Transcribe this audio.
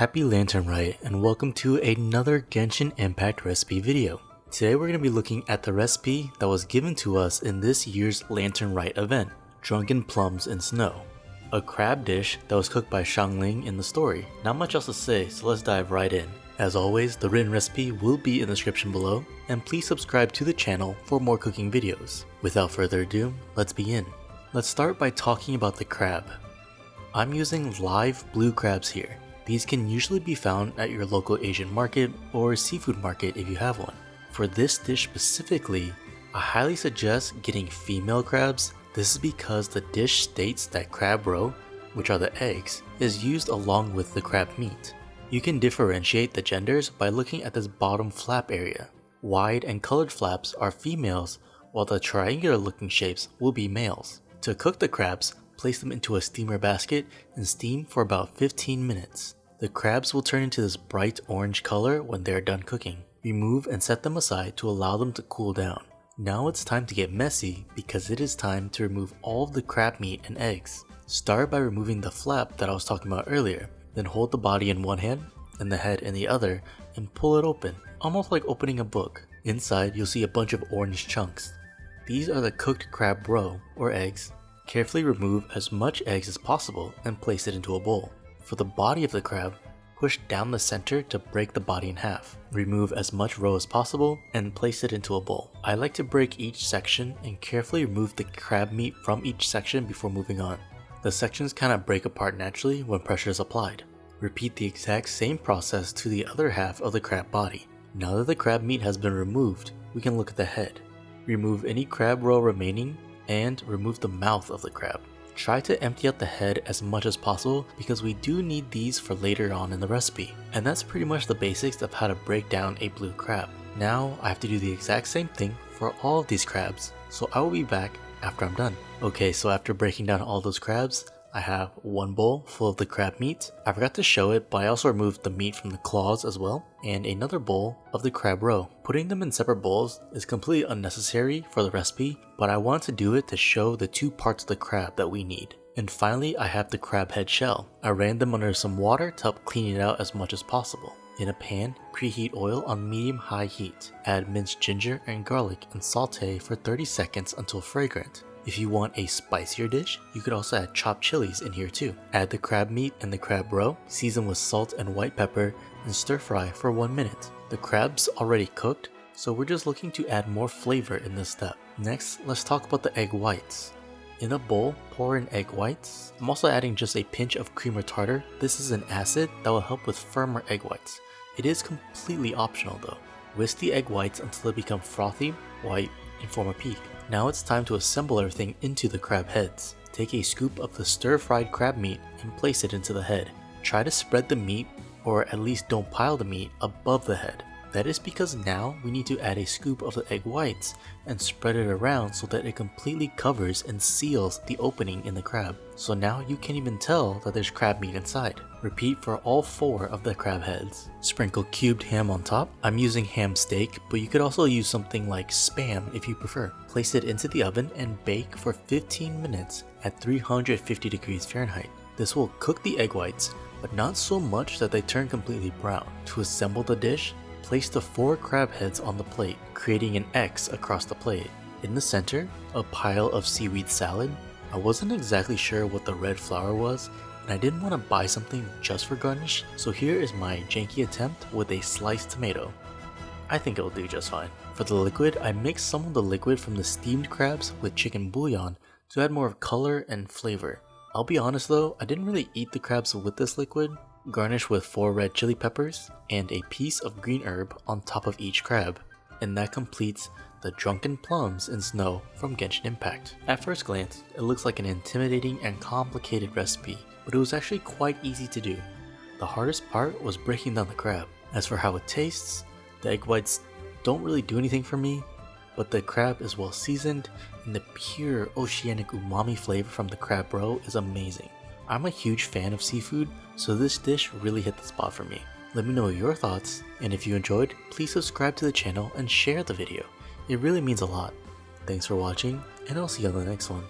Happy Lantern Rite and welcome to another Genshin Impact recipe video. Today we're going to be looking at the recipe that was given to us in this year's Lantern Rite event, Drunken Plums in Snow. A crab dish that was cooked by Xiangling in the story. Not much else to say, so let's dive right in. As always, the written recipe will be in the description below, and please subscribe to the channel for more cooking videos. Without further ado, let's begin. Let's start by talking about the crab. I'm using live blue crabs here. These can usually be found at your local Asian market or seafood market if you have one. For this dish specifically, I highly suggest getting female crabs. This is because the dish states that crab roe, which are the eggs, is used along with the crab meat. You can differentiate the genders by looking at this bottom flap area. Wide and colored flaps are females, while the triangular looking shapes will be males. To cook the crabs, place them into a steamer basket and steam for about 15 minutes. The crabs will turn into this bright orange color when they are done cooking. Remove and set them aside to allow them to cool down. Now it's time to get messy because it is time to remove all of the crab meat and eggs. Start by removing the flap that I was talking about earlier, then hold the body in one hand and the head in the other and pull it open, almost like opening a book. Inside you'll see a bunch of orange chunks. These are the cooked crab roe or eggs. Carefully remove as much eggs as possible and place it into a bowl. For the body of the crab, push down the center to break the body in half. Remove as much roe as possible and place it into a bowl. I like to break each section and carefully remove the crab meat from each section before moving on. The sections kind of break apart naturally when pressure is applied. Repeat the exact same process to the other half of the crab body. Now that the crab meat has been removed, we can look at the head. Remove any crab roe remaining and remove the mouth of the crab. Try to empty out the head as much as possible because we do need these for later on in the recipe. And that's pretty much the basics of how to break down a blue crab. Now I have to do the exact same thing for all of these crabs, so I will be back after I'm done. Okay, so after breaking down all those crabs, I have one bowl full of the crab meat. I forgot to show it, but I also removed the meat from the claws as well, and another bowl of the crab roe. Putting them in separate bowls is completely unnecessary for the recipe, but I want to do it to show the two parts of the crab that we need. And finally, I have the crab head shell. I ran them under some water to help clean it out as much as possible. In a pan, preheat oil on medium-high heat. Add minced ginger and garlic and saute for 30 seconds until fragrant. If you want a spicier dish, you could also add chopped chilies in here too. Add the crab meat and the crab roe, season with salt and white pepper, and stir fry for 1 minute. The crab's already cooked, so we're just looking to add more flavor in this step. Next, let's talk about the egg whites. In a bowl, pour in egg whites. I'm also adding just a pinch of cream or tartar. This is an acid that will help with firmer egg whites. It is completely optional though. Whisk the egg whites until they become frothy, white, and form a peak. Now it's time to assemble everything into the crab heads. Take a scoop of the stir-fried crab meat and place it into the head. Try to spread the meat, or at least don't pile the meat, above the head. That is because now we need to add a scoop of the egg whites and spread it around so that it completely covers and seals the opening in the crab. So now you can't even tell that there's crab meat inside. Repeat for all 4 of the crab heads. Sprinkle cubed ham on top. I'm using ham steak, but you could also use something like Spam if you prefer. Place it into the oven and bake for 15 minutes at 350 degrees Fahrenheit. This will cook the egg whites, but not so much that they turn completely brown. To assemble the dish, place the 4 crab heads on the plate, creating an X across the plate. In the center, a pile of seaweed salad. I wasn't exactly sure what the red flour was, and I didn't want to buy something just for garnish, so here is my janky attempt with a sliced tomato. I think it'll do just fine. For the liquid, I mixed some of the liquid from the steamed crabs with chicken bouillon to add more color and flavor. I'll be honest though, I didn't really eat the crabs with this liquid. Garnish with 4 red chili peppers and a piece of green herb on top of each crab. And that completes the Drunken Plums in Snow from Genshin Impact. At first glance, it looks like an intimidating and complicated recipe, but it was actually quite easy to do. The hardest part was breaking down the crab. As for how it tastes, the egg whites don't really do anything for me, but the crab is well seasoned and the pure oceanic umami flavor from the crab roe is amazing. I'm a huge fan of seafood, so this dish really hit the spot for me. Let me know your thoughts, and if you enjoyed, please subscribe to the channel and share the video. It really means a lot. Thanks for watching, and I'll see you on the next one.